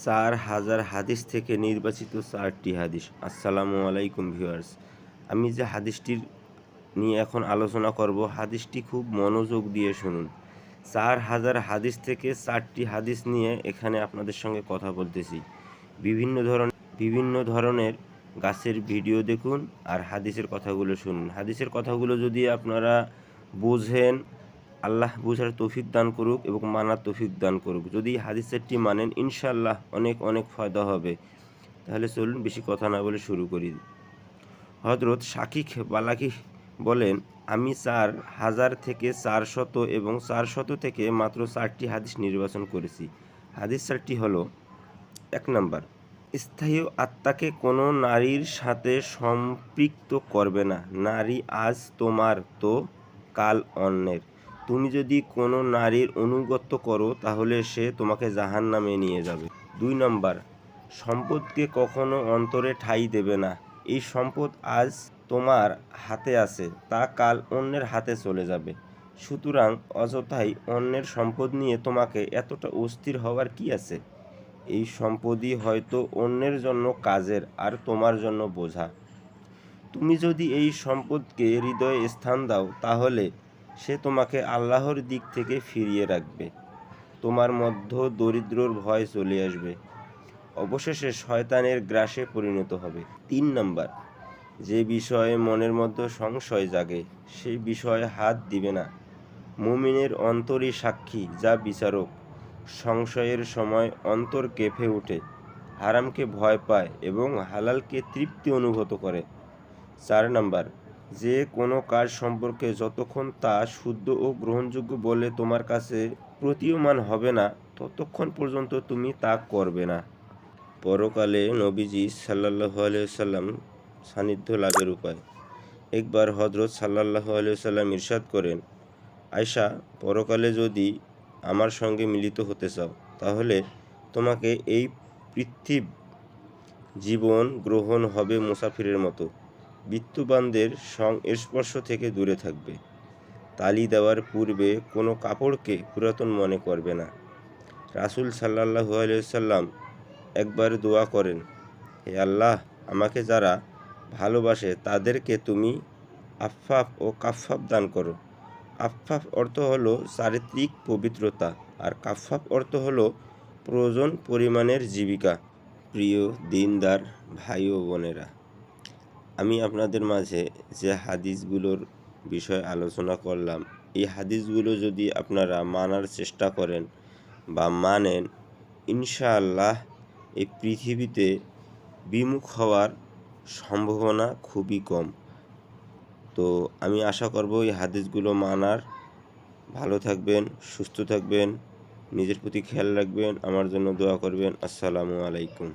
4000 হাদিস থেকে নির্বাচিত 4টি হাদিস। আসসালামু আলাইকুম ভিউয়ার্স। আমি যে হাদিসটির নিয়ে এখন আলোচনা করব, হাদিসটি খুব মনোযোগ দিয়ে শুনুন। 4000 হাদিস থেকে 4টি হাদিস নিয়ে এখানে আপনাদের সঙ্গে কথা বলতেছি। বিভিন্ন ধরনের গাছের ভিডিও দেখুন আর হাদিসের কথাগুলো শুনুন। হাদিসের কথাগুলো যদি আপনারা বোঝেন, আল্লাহ বুঝার তৌফিক দান করুক এবং মানার তৌফিক দান করুক। যদি হাদিসেরটি মানেন ইনশাআল্লাহ অনেক অনেক ফায়দা হবে। তাহলে চলুন বেশি কথা না বলে শুরু করি। হযরত শাকিক বালাকি বলেন, আমি 4000 থেকে 400 এবং 400 থেকে মাত্র 4টি হাদিস নির্বাচন করেছি। হাদিস 4টি হলো: 1 নাম্বার, স্থায়ী আত্মাকে কোনো নারীর সাথে সম্পৃক্ত করবে না। নারী আজ তোমার তো কাল অন্যের। তুমি যদি কোনো নারীর আনুগত্য করো তাহলে সে তোমাকে জাহান্নামে নিয়ে যাবে। 2 নাম্বার, সম্পদকে কখনো অন্তরে ঠাঁই দেবে না। এই সম্পদ আজ তোমার হাতে আছে, তা কাল অন্যের হাতে চলে যাবে। সুতরাং অযথাই অন্যের সম্পদ নিয়ে তোমাকে এতটা অস্থির হওয়ার কি আছে? এই সম্পদই হয়তো অন্যের জন্য কাজের আর তোমার জন্য বোঝা। তুমি যদি এই সম্পদকে হৃদয়ে স্থান দাও তাহলে সে তোমাকে আল্লাহর দিক থেকে ফিরিয়ে রাখবে। তোমার মধ্যে দরিদ্রর ভয় চলে আসবে। অবশেষে শয়তানের গ্রাসে পরিণত হবে। 3 নাম্বার, যে বিষয়ে মনের মধ্যে সংশয় জাগে সেই বিষয়ে হাত দিবে না। মুমিনের অন্তরই সাক্ষী, যা বিচারক। সংশয়ের সময় অন্তর কেঁপে ওঠে, হারামকে ভয় পায় এবং হালালকে তৃপ্তি অনুভূত করে। 4 নাম্বার, যে কোনো কাজ সম্পর্কে যতক্ষণ তা শুদ্ধ ও গ্রহণযোগ্য বলে তোমার কাছে প্রতীয়মান হবে না ততক্ষণ পর্যন্ত তুমি তা করবে না। পরকালে নবীজি সাল্লাল্লাহু আলাইহি সাল্লাম সান্নিধ্য লাভের উপায়। একবার হযরত সাল্লাল্লাহু আলাইহি সাল্লাম ইরশাদ করেন, আয়েশা, পরকালে যদি আমার সঙ্গে মিলিত হতে চাও তাহলে তোমাকে এই পৃথিবী জীবন গ্রহণ হবে মুসাফিরের মতো। বিত্তবানদের সংস্পর্শ থেকে দূরে থাকবে। তালি দেওয়ার পূর্বে কোনো কাপড়কে পুরাতন মনে করবে না। রাসূল সাল্লাল্লাহু আলাইহি সাল্লাম একবার দোয়া করেন, হে আল্লাহ, আমাকে যারা ভালোবাসে তাদেরকে তুমি আফফাফ ও কাফফাফ দান করো। আফফাফ অর্থ হলো চারিত্রিক পবিত্রতা আর কাফফাফ অর্থ হলো প্রয়োজন পরিমাণের জীবিকা। প্রিয় দিনদার ভাই ও বোনেরা, আমি আপনাদের মাঝে যে হাদিসগুলোর বিষয়ে আলোচনা করলাম, এই হাদিসগুলো যদি আপনারা মানার চেষ্টা করেন বা মানেন, ইনশাআল্লাহ এই পৃথিবীতে বিমুখ হওয়ার সম্ভাবনা খুবই কম। তো আমি আশা করব এই হাদিসগুলো মানার। ভালো থাকবেন, সুস্থ থাকবেন, নিজের প্রতি খেয়াল রাখবেন, আমার জন্য দোয়া করবেন। আসসালামু আলাইকুম।